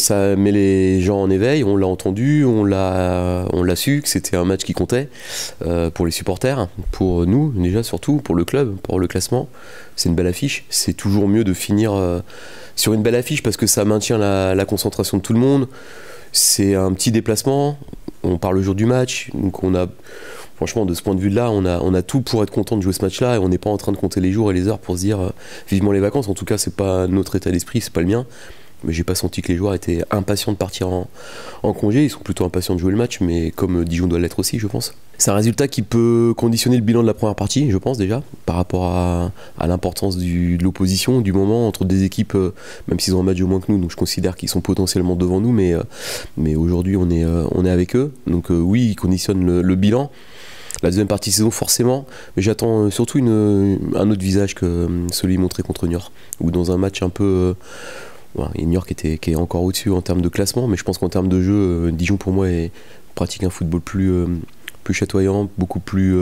Ça met les gens en éveil, on l'a entendu, on l'a su que c'était un match qui comptait pour les supporters, pour nous déjà surtout, pour le club, pour le classement. C'est une belle affiche, c'est toujours mieux de finir sur une belle affiche parce que ça maintient la concentration de tout le monde. C'est un petit déplacement, on parle le jour du match, donc franchement de ce point de vue-là, on a tout pour être content de jouer ce match-là et on n'est pas en train de compter les jours et les heures pour se dire vivement les vacances. En tout cas, c'est pas notre état d'esprit, c'est pas le mien. Mais j'ai pas senti que les joueurs étaient impatients de partir en congé, ils sont plutôt impatients de jouer le match, mais comme Dijon doit l'être aussi, je pense. C'est un résultat qui peut conditionner le bilan de la première partie, je pense déjà, par rapport à l'importance de l'opposition, du moment entre des équipes, même s'ils ont un match au moins que nous, donc je considère qu'ils sont potentiellement devant nous, mais aujourd'hui on est avec eux, donc oui, ils conditionnent le bilan. La deuxième partie de saison forcément, mais j'attends surtout un autre visage que celui montré contre Niort, ou dans un match un peu... Voilà, Niort qui est encore au-dessus en termes de classement, mais je pense qu'en termes de jeu, Dijon pour moi pratique un football plus chatoyant, beaucoup plus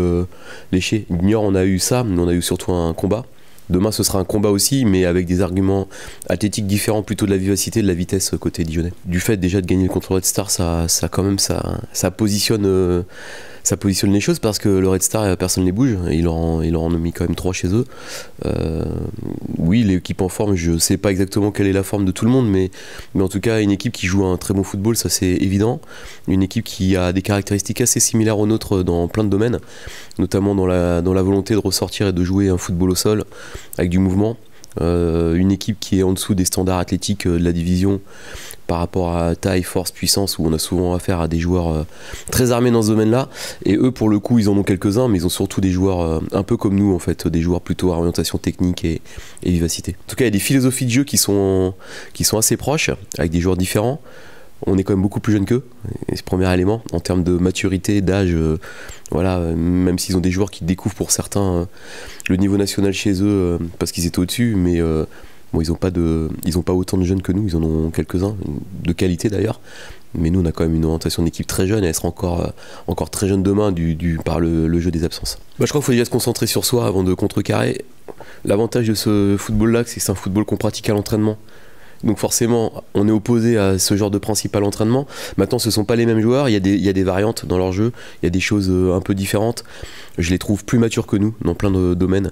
léché. Niort, on a eu ça, mais on a eu surtout un combat. Demain, ce sera un combat aussi, mais avec des arguments athlétiques différents, plutôt de la vivacité, de la vitesse côté dijonnais. Du fait déjà de gagner contre le Red Star, ça positionne les choses parce que le Red Star, personne ne les bouge. Ils leur en ont mis quand même 3 chez eux. Oui, l'équipe en forme, je ne sais pas exactement quelle est la forme de tout le monde, mais en tout cas, une équipe qui joue un très bon football, ça c'est évident. Une équipe qui a des caractéristiques assez similaires aux nôtres dans plein de domaines, notamment dans la volonté de ressortir et de jouer un football au sol avec du mouvement. Une équipe qui est en dessous des standards athlétiques de la division par rapport à taille, force, puissance, où on a souvent affaire à des joueurs très armés dans ce domaine-là. Et eux, pour le coup, ils en ont quelques-uns, mais ils ont surtout des joueurs un peu comme nous, en fait, des joueurs plutôt à orientation technique et vivacité. En tout cas, il y a des philosophies de jeu qui sont assez proches, avec des joueurs différents. On est quand même beaucoup plus jeunes qu'eux, c'est le premier élément, en termes de maturité, d'âge, voilà, même s'ils ont des joueurs qui découvrent pour certains le niveau national chez eux, parce qu'ils étaient au-dessus, mais bon, ils n'ont pas autant de jeunes que nous, ils en ont quelques-uns, de qualité d'ailleurs, mais nous on a quand même une orientation d'équipe très jeune, et elle sera encore très jeune demain par le jeu des absences. Je crois qu'il faut déjà se concentrer sur soi avant de contrecarrer. L'avantage de ce football-là, c'est que c'est un football qu'on pratique à l'entraînement. Donc forcément, on est opposé à ce genre de principe à l'entraînement. Maintenant, ce ne sont pas les mêmes joueurs, il y a des variantes dans leur jeu, il y a des choses un peu différentes. Je les trouve plus matures que nous dans plein de domaines,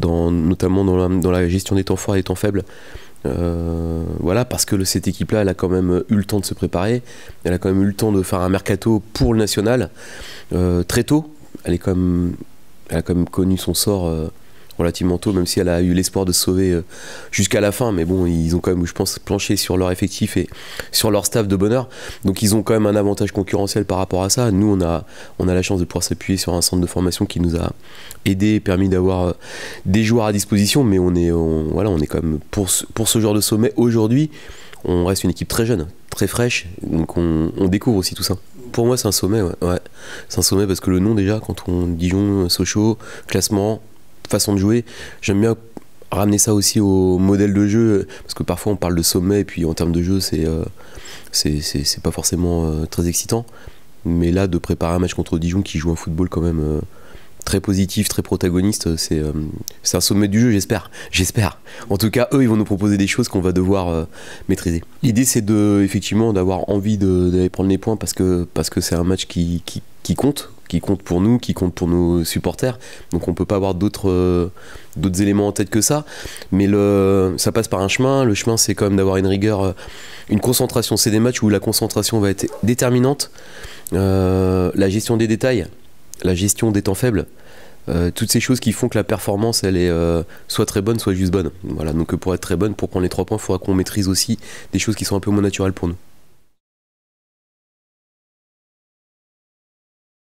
notamment dans la gestion des temps forts et des temps faibles. Voilà, parce que cette équipe-là, elle a quand même eu le temps de se préparer, elle a quand même eu le temps de faire un mercato pour le national très tôt. Elle a quand même connu son sort relativement tôt, même si elle a eu l'espoir de se sauver jusqu'à la fin, mais bon, ils ont quand même, je pense, planché sur leur effectif et sur leur staff de bonheur, donc ils ont quand même un avantage concurrentiel par rapport à ça. Nous, on a la chance de pouvoir s'appuyer sur un centre de formation qui nous a aidé, permis d'avoir des joueurs à disposition, mais on est quand même, pour ce genre de sommet aujourd'hui, on reste une équipe très jeune, très fraîche, donc on découvre aussi tout ça. Pour moi, c'est un sommet, ouais. C'est un sommet parce que le nom, déjà, quand on Dijon, Sochaux, classement, façon de jouer, j'aime bien ramener ça aussi au modèle de jeu, parce que parfois on parle de sommet et puis en termes de jeu c'est pas forcément très excitant, mais là de préparer un match contre Dijon qui joue un football quand même très positif, très protagoniste, c'est un sommet du jeu, j'espère. En tout cas, eux, ils vont nous proposer des choses qu'on va devoir maîtriser. L'idée, c'est effectivement d'avoir envie d'aller prendre les points parce que c'est un match qui compte pour nous, qui compte pour nos supporters. Donc on peut pas avoir d'autres éléments en tête que ça. Mais ça passe par un chemin. Le chemin, c'est quand même d'avoir une rigueur, une concentration. C'est des matchs où la concentration va être déterminante. La gestion des détails, la gestion des temps faibles, toutes ces choses qui font que la performance, elle est soit très bonne, soit juste bonne. Voilà, donc pour être très bonne, pour prendre les 3 points, il faudra qu'on maîtrise aussi des choses qui sont un peu moins naturelles pour nous.